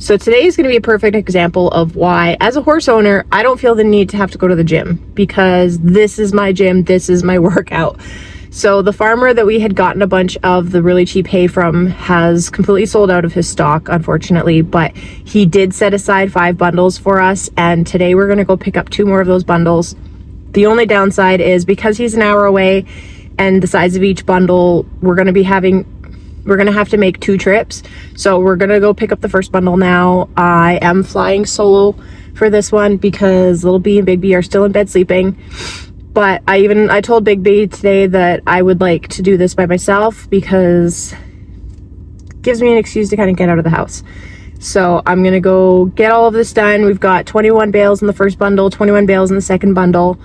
So today is going to be a perfect example of why, as a horse owner, I don't feel the need to have to go to the gym, because this is my gym, this is my workout. So the farmer that we had gotten a bunch of the really cheap hay from has completely sold out of his stock, unfortunately, but he did set aside 5 bundles for us, and today we're going to go pick up 2 more of those bundles. The only downside is because he's an hour away and the size of each bundle, we're going to have to make 2 trips. So we're going to go pick up the first bundle now. I am flying solo for this one because Little B and Big B are still in bed sleeping. But I told Big B today that I would like to do this by myself because it gives me an excuse to kind of get out of the house. So I'm going to go get all of this done. We've got 21 bales in the first bundle, 21 bales in the second bundle.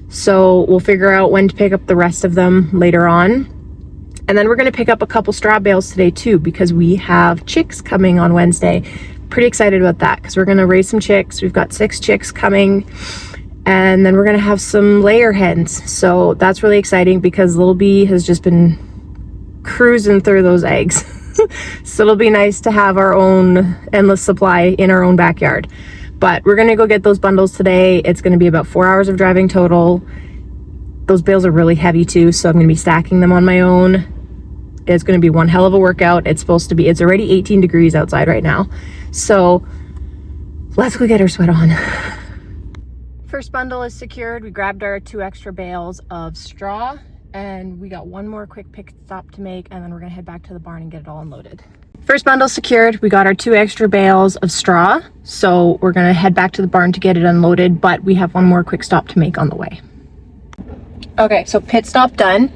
So we'll figure out when to pick up the rest of them later on. And then we're going to pick up a couple straw bales today too, because we have chicks coming on Wednesday. Pretty excited about that because we're going to raise some chicks. We've got 6 chicks coming. And then we're going to have some layer hens. So that's really exciting because Little B has just been cruising through those eggs. So it'll be nice to have our own endless supply in our own backyard. But we're going to go get those bundles today. It's going to be about 4 hours of driving total. Those bales are really heavy too, so I'm going to be stacking them on my own. It's going to be one hell of a workout. It's already 18 degrees outside right now. So let's go get our sweat on. First bundle is secured. We grabbed our 2 extra bales of straw, and we got one more quick pick stop to make, and then we're gonna head back to the barn and get it all unloaded. First bundle secured. We got our 2 extra bales of straw, so we're gonna head back to the barn to get it unloaded, but we have one more quick stop to make on the way. Okay, so pit stop done.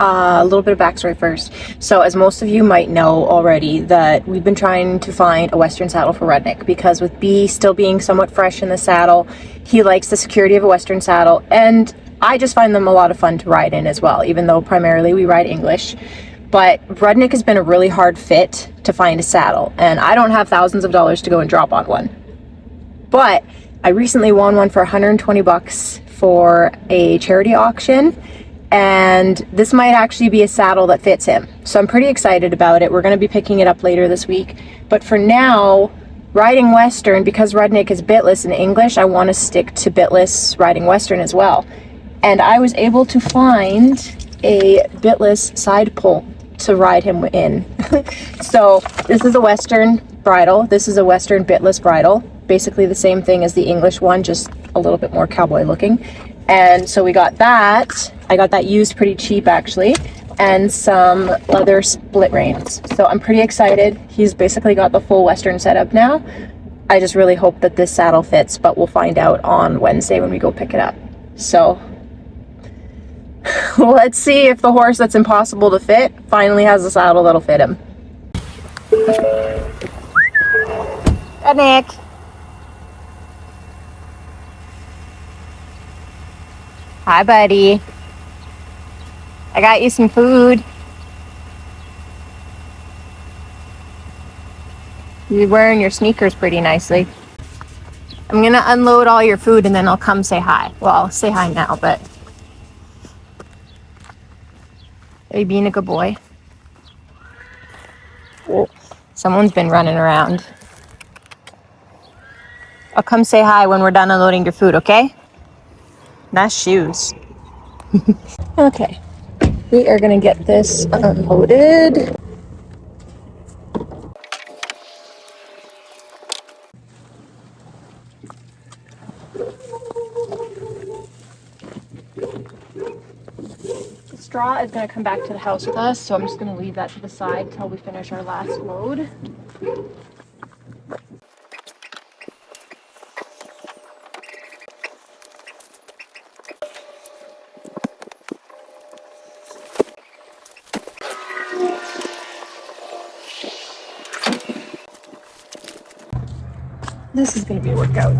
A little bit of backstory first. So as most of you might know already, that we've been trying to find a Western saddle for Rudnik, because with B still being somewhat fresh in the saddle, he likes the security of a Western saddle, and I just find them a lot of fun to ride in as well, even though primarily we ride English. But Rudnik has been a really hard fit to find a saddle, and I don't have thousands of dollars to go and drop on one. But I recently won one for 120 bucks for a charity auction, and this might actually be a saddle that fits him. So I'm pretty excited about it. We're going to be picking it up later this week. But for now, riding Western, because Rudnik is bitless in English, I want to stick to bitless riding Western as well. And I was able to find a bitless side pull to ride him in. So this is a Western bridle. This is a Western bitless bridle. Basically the same thing as the English one, just a little bit more cowboy looking. And so we got that. I got that used pretty cheap actually, and some leather split reins. So I'm pretty excited. He's basically got the full Western setup now. I just really hope that this saddle fits, but we'll find out on Wednesday when we go pick it up. So let's see if the horse that's impossible to fit finally has a saddle that'll fit him. Rudnik. Hi, buddy. I got you some food. You're wearing your sneakers pretty nicely. I'm gonna unload all your food and then I'll come say hi. Well, I'll say hi now, but... Are you being a good boy? Oh, someone's been running around. I'll come say hi when we're done unloading your food, okay? Nice shoes. Okay, we are gonna get this unloaded. The straw is gonna come back to the house with us, so I'm just gonna leave that to the side till we finish our last load. This is going to be a workout.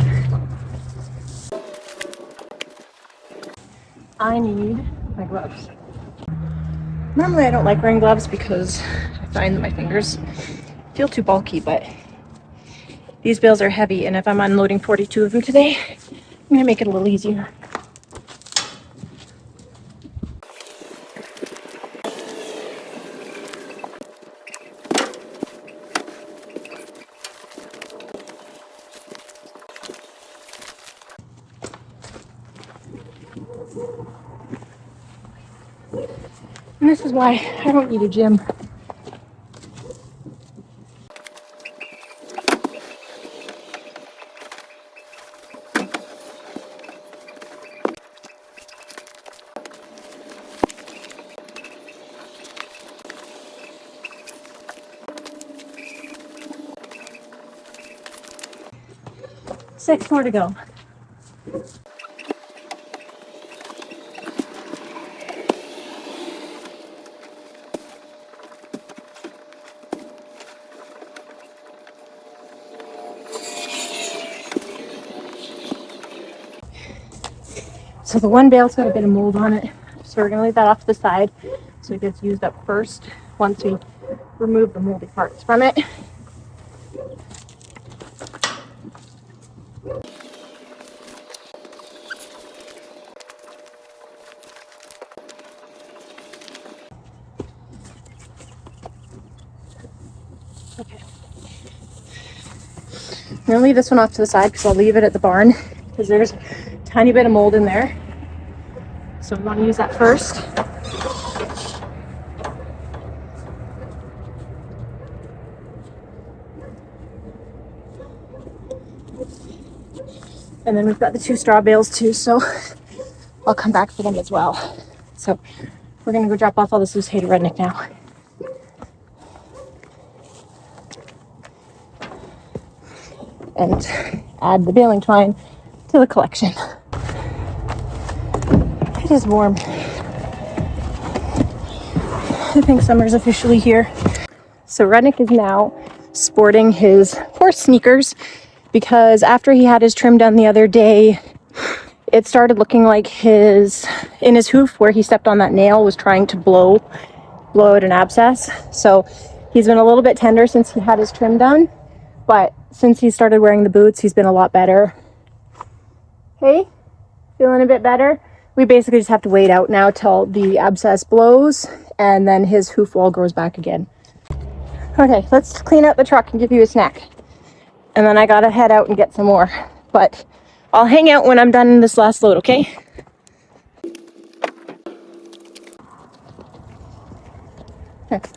I need my gloves. Normally I don't like wearing gloves because I find that my fingers feel too bulky, but these bales are heavy, and if I'm unloading 42 of them today, I'm going to make it a little easier. And this is why I don't need a gym. Six more to go. So the one bale's got a bit of mold on it, so we're gonna leave that off to the side so it gets used up first once we remove the moldy parts from it. Okay. I'm gonna leave this one off to the side because I'll leave it at the barn because there's a tiny bit of mold in there. So we want to use that first. And then we've got the 2 straw bales too, so I'll come back for them as well. So we're gonna go drop off all this loose hay to Rudnik now. And add the baling twine to the collection. It is warm. I think summer's officially here. So Rudnik is now sporting his horse sneakers because after he had his trim done the other day, it started looking like in his hoof where he stepped on that nail was trying to blow out an abscess. So he's been a little bit tender since he had his trim done, but since he started wearing the boots, he's been a lot better. Hey, feeling a bit better? We basically just have to wait out now till the abscess blows and then his hoof wall grows back again. Okay, let's clean out the truck and give you a snack. And then I gotta head out and get some more. But I'll hang out when I'm done in this last load, okay? Okay.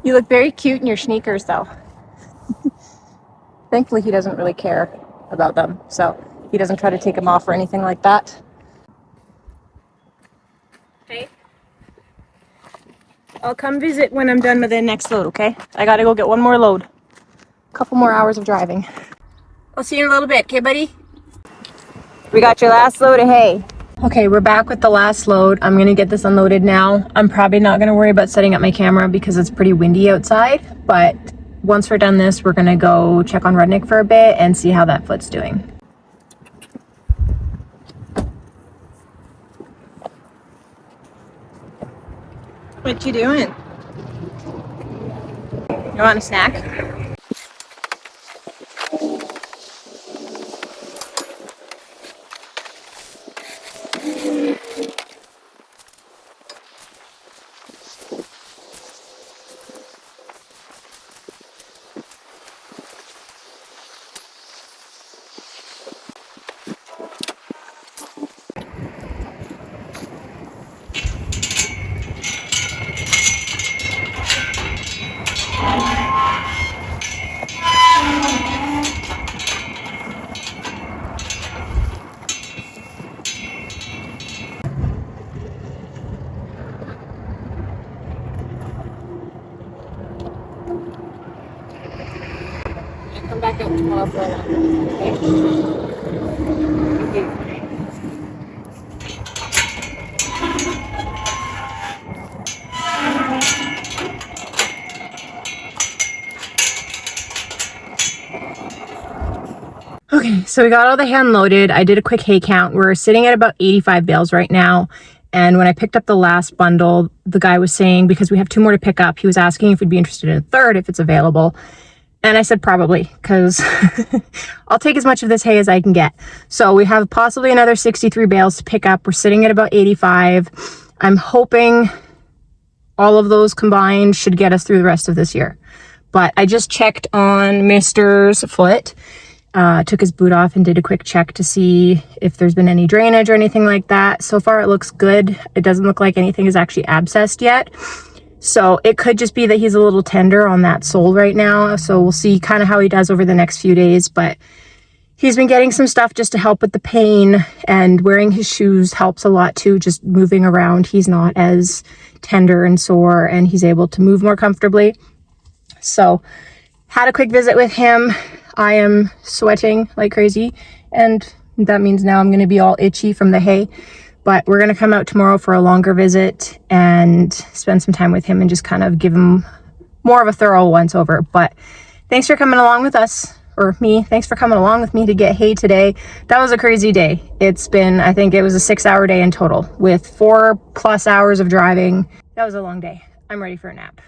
You look very cute in your sneakers, though. Thankfully, he doesn't really care about them, so he doesn't try to take them off or anything like that. Okay. I'll come visit when I'm done with the next load, okay? I gotta go get one more load. A couple more hours of driving. I'll see you in a little bit, okay, buddy? We got your last load of hay. Okay, we're back with the last load. I'm gonna get this unloaded now. I'm probably not gonna worry about setting up my camera because it's pretty windy outside, but once we're done this, we're gonna go check on Rudnik for a bit and see how that foot's doing. What you doing? You want a snack? Come back out tomorrow for a Okay, so we got all the hay unloaded. I did a quick hay count. We're sitting at about 85 bales right now. And when I picked up the last bundle, the guy was saying, because we have 2 more to pick up, he was asking if we'd be interested in a third if it's available. And I said probably, because I'll take as much of this hay as I can get. So we have possibly another 63 bales to pick up. We're sitting at about 85. I'm hoping all of those combined should get us through the rest of this year. But I just checked on Mister's foot, Took his boot off and did a quick check to see if there's been any drainage or anything like that. So far it looks good. It doesn't look like anything is actually abscessed yet. So it could just be that he's a little tender on that sole right now. So we'll see kind of how he does over the next few days. But he's been getting some stuff just to help with the pain, and wearing his shoes helps a lot too. Just moving around, he's not as tender and sore, and he's able to move more comfortably. So had a quick visit with him. I am sweating like crazy, and that means now I'm going to be all itchy from the hay. But we're going to come out tomorrow for a longer visit and spend some time with him and just kind of give him more of a thorough once over. But thanks for coming along with us, or me. Thanks for coming along with me to get hay today. That was a crazy day. It's been, I think it was a 6-hour day in total with 4+ hours of driving. That was a long day. I'm ready for a nap.